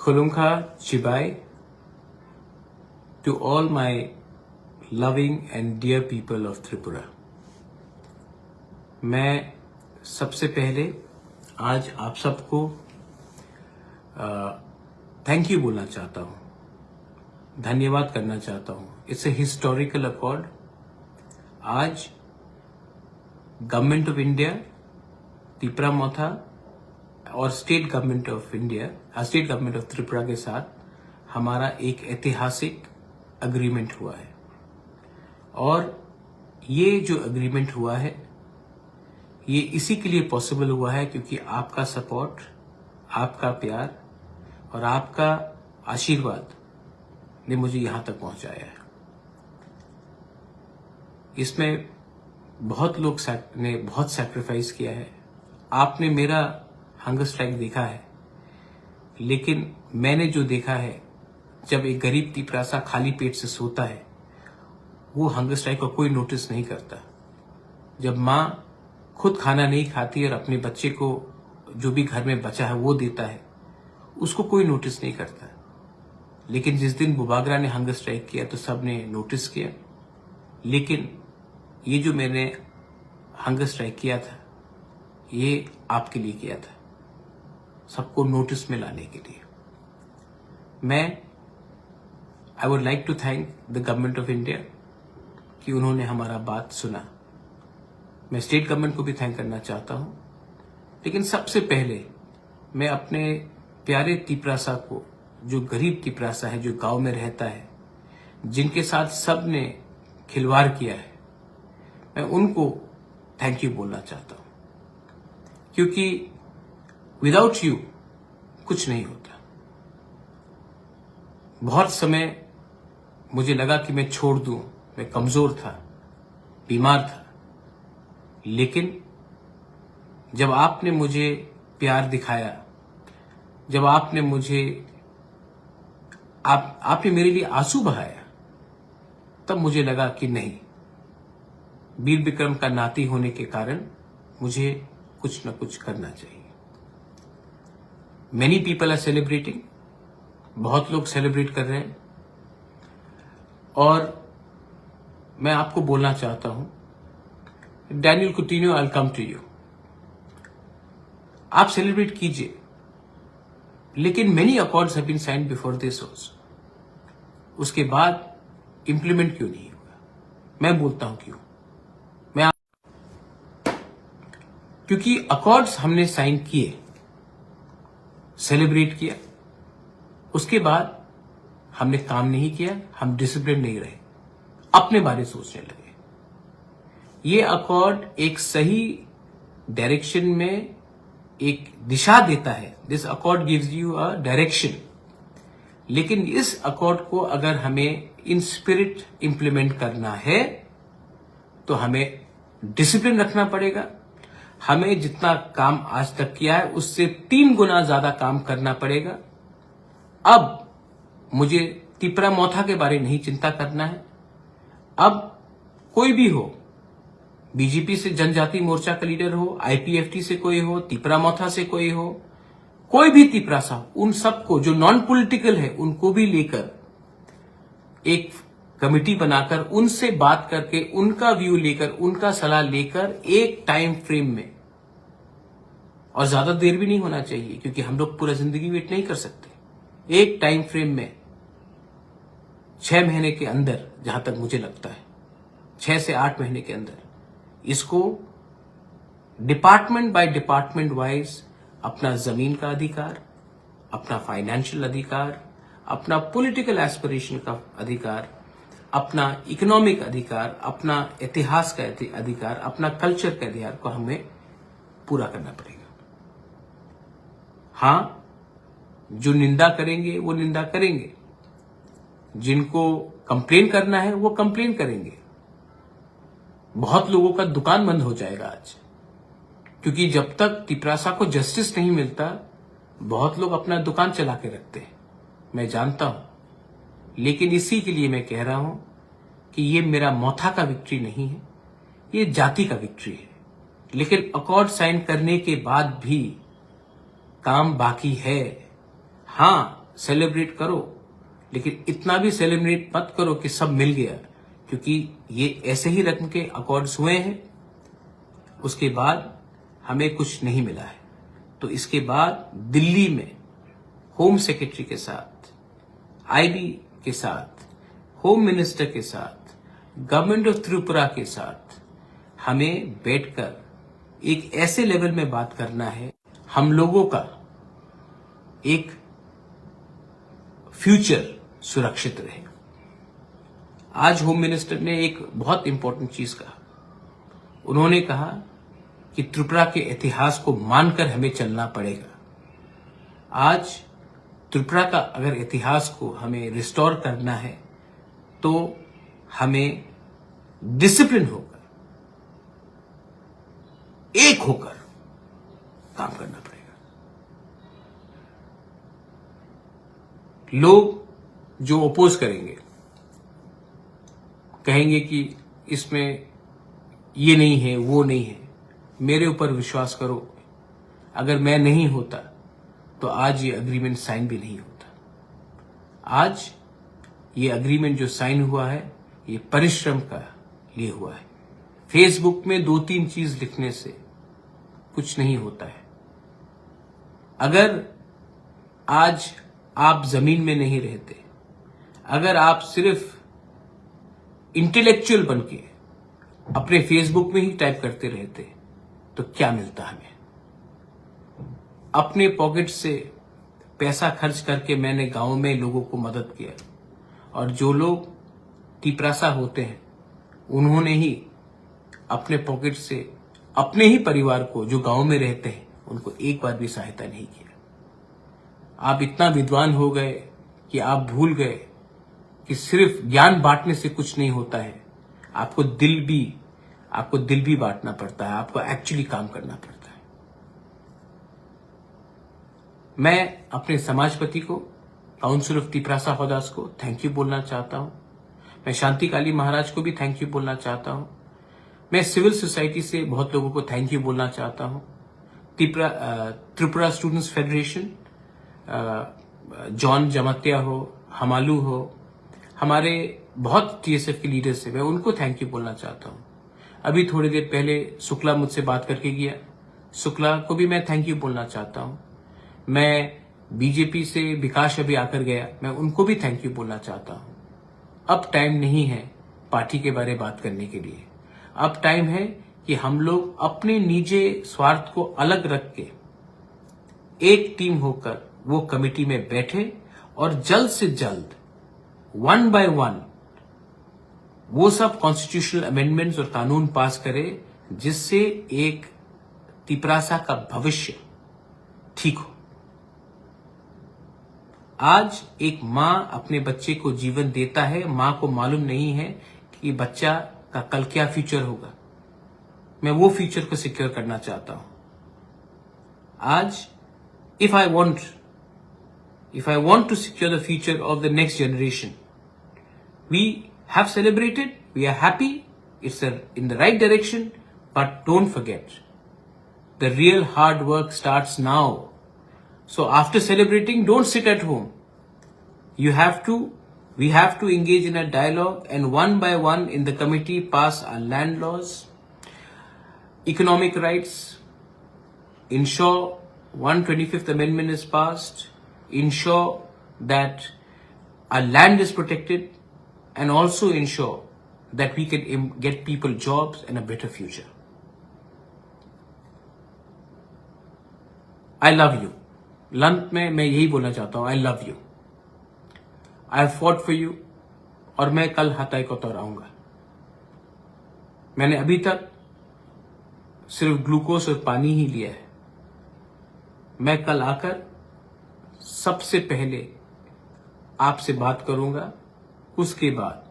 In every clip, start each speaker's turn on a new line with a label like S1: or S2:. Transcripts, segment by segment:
S1: Khulunka Chibai, to all my loving and dear people of Tripura. मैं सबसे पहले आज आप सबको थैंक यू बोलना चाहता हूँ, धन्यवाद करना चाहता हूँ। It's a historical accord. आज गवर्नमेंट ऑफ इंडिया, त्रिपुरा मोथा और state government of India, state government of Tripura के साथ हमारा एक ऐतिहासिक अग्रीमेंट हुआ है। और ये जो अग्रीमेंट हुआ है ये इसी के लिए पॉसिबल हुआ है क्योंकि आपका सपोर्ट, आपका प्यार और आपका आशीर्वाद ने मुझे यहां तक पहुंचाया है। इसमें बहुत लोग ने बहुत सैक्रिफाइस किया है। आपने मेरा हंगर स्ट्राइक देखा है, लेकिन मैंने जो देखा है, जब एक गरीब तिपरासा खाली पेट से सोता है वो हंगर स्ट्राइक का कोई नोटिस नहीं करता। जब माँ खुद खाना नहीं खाती और अपने बच्चे को जो भी घर में बचा है वो देता है, उसको कोई नोटिस नहीं करता। लेकिन जिस दिन बुबागरा ने हंगर स्ट्राइक किया तो सब ने नोटिस किया। लेकिन ये जो मैंने हंगर स्ट्राइक किया था ये आपके लिए किया था, सबको नोटिस में लाने के लिए। I would like to thank the government of India कि उन्होंने हमारा बात सुना। मैं स्टेट गवर्नमेंट को भी थैंक करना चाहता हूं, लेकिन सबसे पहले मैं अपने प्यारे तिपरासा को, जो गरीब तिपरासा है, जो गांव में रहता है, जिनके साथ सब ने खिलवाड़ किया है, मैं उनको थैंक यू बोलना चाहता हूं। क्योंकि विदाउट यू कुछ नहीं होता। बहुत समय मुझे लगा कि मैं छोड़ दूं, मैं कमजोर था, बीमार था, लेकिन जब आपने मुझे प्यार दिखाया, जब आपने आपने मेरे लिए आंसू बहाया, तब मुझे लगा कि नहीं, वीर विक्रम का नाती होने के कारण मुझे कुछ न कुछ करना चाहिए। मेनी पीपल आर सेलिब्रेटिंग, बहुत लोग सेलिब्रेट कर रहे हैं। और मैं आपको बोलना चाहता हूं, Daniel Coutinho, I will come to you. आप सेलिब्रेट कीजिए, लेकिन many accords have been signed before this also. उसके बाद इंप्लीमेंट क्यों नहीं हुआ? मैं बोलता हूं क्यों। क्योंकि अकॉर्ड्स हमने साइन किए, सेलिब्रेट किया, उसके बाद हमने काम नहीं किया, हम डिसिप्लिन नहीं रहे, अपने बारे सोचने लगे। ये अकॉर्ड एक सही डायरेक्शन में एक दिशा देता है। This accord gives you a direction. लेकिन इस अकॉर्ड को अगर हमें इन स्पिरिट इंप्लीमेंट करना है तो हमें डिसिप्लिन रखना पड़ेगा। हमें जितना काम आज तक किया है उससे 3 गुना ज्यादा काम करना पड़ेगा। अब मुझे त्रिपुरा मोथा के बारे में नहीं चिंता करना है। अब कोई भी हो, बीजेपी से जनजाति मोर्चा का लीडर हो, आईपीएफटी से कोई हो, त्रिपुरा मोथा से कोई हो, कोई भी तिपरासा, उन सबको जो नॉन पॉलिटिकल है उनको भी लेकर एक कमिटी बनाकर उनसे बात करके, उनका व्यू लेकर, उनका सलाह लेकर एक टाइम फ्रेम में, और ज्यादा देर भी नहीं होना चाहिए क्योंकि हम लोग पूरा जिंदगी वेट नहीं कर सकते, एक टाइम फ्रेम में 6 महीने के अंदर, जहां तक मुझे लगता है 6 से 8 महीने के अंदर इसको डिपार्टमेंट बाय डिपार्टमेंट वाइज अपना जमीन का अधिकार, अपना फाइनेंशियल अधिकार, अपना पॉलिटिकल एस्पिरेशन का अधिकार, अपना इकोनॉमिक अधिकार, अपना इतिहास का अधिकार, अपना कल्चर का अधिकार को हमें पूरा करना पड़ेगा। हां, जो निंदा करेंगे वो निंदा करेंगे, जिनको कंप्लेन करना है वो कंप्लेन करेंगे। बहुत लोगों का दुकान बंद हो जाएगा आज, क्योंकि जब तक तिपरासा को जस्टिस नहीं मिलता बहुत लोग अपना दुकान चला के रखते हैं, मैं जानता हूं। लेकिन इसी के लिए मैं कह रहा हूं कि ये मेरा मोथा का विक्ट्री नहीं है, ये जाति का विक्ट्री है। लेकिन अकॉर्ड साइन करने के बाद भी काम बाकी है। हां, सेलिब्रेट करो, लेकिन इतना भी सेलिब्रेट मत करो कि सब मिल गया, क्योंकि ये ऐसे ही रकम के अकॉर्ड्स हुए हैं, उसके बाद हमें कुछ नहीं मिला है। तो इसके बाद दिल्ली में होम सेक्रेटरी के साथ, आईबी के साथ, होम मिनिस्टर के साथ, गवर्नमेंट ऑफ त्रिपुरा के साथ हमें बैठकर एक ऐसे लेवल में बात करना है, हम लोगों का एक फ्यूचर सुरक्षित रहे। आज होम मिनिस्टर ने एक बहुत इंपॉर्टेंट चीज कहा। उन्होंने कहा कि त्रिपुरा के इतिहास को मानकर हमें चलना पड़ेगा। आज त्रिपुरा का अगर इतिहास को हमें रिस्टोर करना है तो हमें डिसिप्लिन होकर, एक होकर काम करना पड़ेगा। लोग जो अपोज करेंगे, कहेंगे कि इसमें ये नहीं है, वो नहीं है, मेरे ऊपर विश्वास करो, अगर मैं नहीं होता तो आज ये अग्रीमेंट साइन भी नहीं होता। आज ये अग्रीमेंट जो साइन हुआ है, ये परिश्रम का लिए हुआ है। फेसबुक में 2-3 चीज लिखने से कुछ नहीं होता है। अगर आज आप जमीन में नहीं रहते, अगर आप सिर्फ इंटेलेक्चुअल बनके अपने फेसबुक में ही टाइप करते रहते, तो क्या मिलता हमें? अपने पॉकेट से पैसा खर्च करके मैंने गांव में लोगों को मदद किया, और जो लोग तिपरासा होते हैं उन्होंने ही अपने पॉकेट से अपने ही परिवार को, जो गांव में रहते हैं, उनको एक बार भी सहायता नहीं किया। आप इतना विद्वान हो गए कि आप भूल गए कि सिर्फ ज्ञान बांटने से कुछ नहीं होता है, आपको दिल भी बांटना पड़ता है, आपको एक्चुअली काम करना पड़ता है। मैं अपने समाजपति को, काउंसिल ऑफ तिपरासा हौदास को थैंक यू बोलना चाहता हूं। मैं शांति काली महाराज को भी थैंक यू बोलना चाहता हूं। मैं सिविल सोसाइटी से बहुत लोगों को थैंक यू बोलना चाहता हूं। Tripura students federation, John Jamatia हो, हमालू हो, हमारे बहुत टीएसएफ के लीडर्स है, मैं उनको थैंक यू बोलना चाहता हूं। अभी थोड़ी देर पहले शुक्ला मुझसे बात करके गया, शुक्ला को भी मैं थैंक यू बोलना चाहता हूं। मैं बीजेपी से विकास अभी आकर गया, मैं उनको भी थैंक यू बोलना चाहता हूं। अब टाइम नहीं है पार्टी के बारे में बात करने के लिए। अब टाइम है कि हम लोग अपने निजी स्वार्थ को अलग रख के एक टीम होकर वो कमेटी में बैठे और जल्द से जल्द 1 by 1 वो सब कॉन्स्टिट्यूशनल अमेंडमेंट्स और कानून पास करे, जिससे एक तिपरासा का भविष्य ठीक हो। आज एक मां अपने बच्चे को जीवन देता है, मां को मालूम नहीं है कि बच्चा का कल क्या फ्यूचर होगा। मैं वो फ्यूचर को सिक्योर करना चाहता हूं। आज if I want to secure the future of the next generation, we have celebrated, we are happy, it's in the right direction, but don't forget, the real hard work starts now. So after celebrating, don't sit at home. We have to engage in a dialogue, and 1 by 1 in the committee pass our land laws, economic rights, ensure 125th Amendment is passed, ensure that our land is protected, and also ensure that we can get people jobs and a better future. I love you. लंत में मैं यही बोलना चाहता हूं, I love you. I have fought for you, और मैं कल हताई को तोड़ाऊंगा। मैंने अभी तक सिर्फ ग्लूकोज और पानी ही लिया है। मैं कल आकर सबसे पहले आपसे बात करूंगा, उसके बाद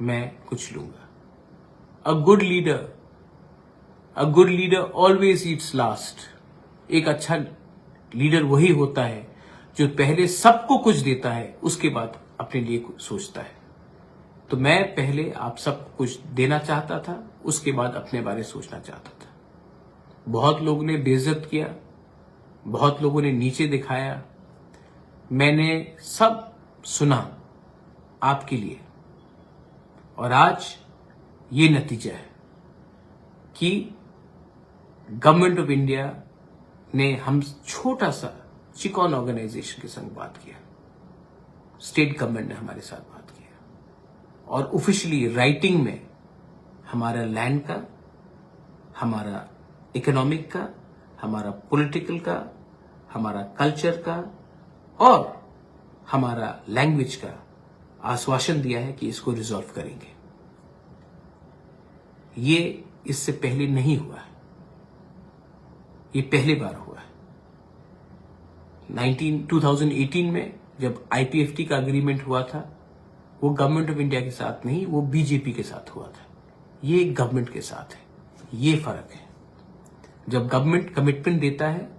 S1: मैं कुछ लूंगा। A good leader always eats last. एक अच्छा लीडर वही होता है जो पहले सबको कुछ देता है, उसके बाद अपने लिए कुछ सोचता है। तो मैं पहले आप सब कुछ देना चाहता था, उसके बाद अपने बारे सोचना चाहता था। बहुत लोगों ने बेइज्जत किया, बहुत लोगों ने नीचे दिखाया, मैंने सब सुना आपके लिए, और आज ये नतीजा है कि गवर्नमेंट ऑफ इंडिया ने हम छोटा सा चिकॉन ऑर्गेनाइजेशन के संग बात किया, स्टेट गवर्नमेंट ने हमारे साथ बात किया, और ऑफिशियली राइटिंग में हमारा लैंड का, हमारा इकोनॉमिक का, हमारा पॉलिटिकल का, हमारा कल्चर का और हमारा लैंग्वेज का आश्वासन दिया है कि इसको रिजॉल्व करेंगे। ये इससे पहले नहीं हुआ है, ये पहली बार हुआ है। 2018 में जब IPFT का एग्रीमेंट हुआ था, वो गवर्नमेंट ऑफ इंडिया के साथ नहीं, वो बीजेपी के साथ हुआ था। ये गवर्नमेंट के साथ है, ये फर्क है। जब गवर्नमेंट कमिटमेंट देता है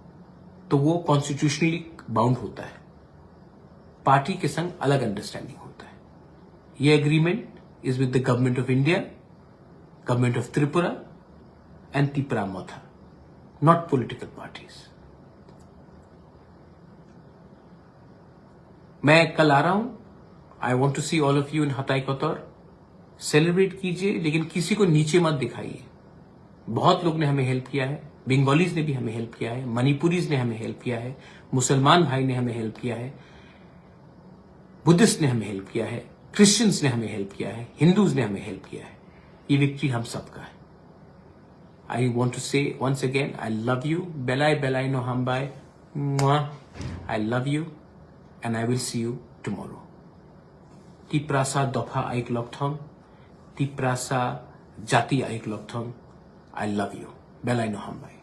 S1: तो वो कॉन्स्टिट्यूशनली बाउंड होता है, पार्टी के संग अलग अंडरस्टैंडिंग होता है। ये agreement is with the government of India, government of Tripura and Tripura Motha, not political parties. मैं कल आ रहा हूं, I want to see all of you in Hatai Kotor. Celebrate कीजिए, लेकिन किसी को नीचे मत दिखाइए। बहुत लोग ने हमें हेल्प किया है, बंगालीज ने भी हमें हेल्प किया है, मणिपुरीज ने हमें हेल्प किया है, मुसलमान भाई ने हमें हेल्प किया है, बुद्धिस्ट ने हमें हेल्प किया है, क्रिश्चियंस ने हमें हेल्प किया है, हिंदूज ने हमें हेल्प किया है। ये विक्ट्री हम सबका है। I want to say once again, I love you, बेलाई बेलाई नो हम बाय, I love you and I will see you tomorrow. Tiprasa दफा आइक लकथम, तिप्रासा जाति आइक लकथम। I love you. Belai no hambay.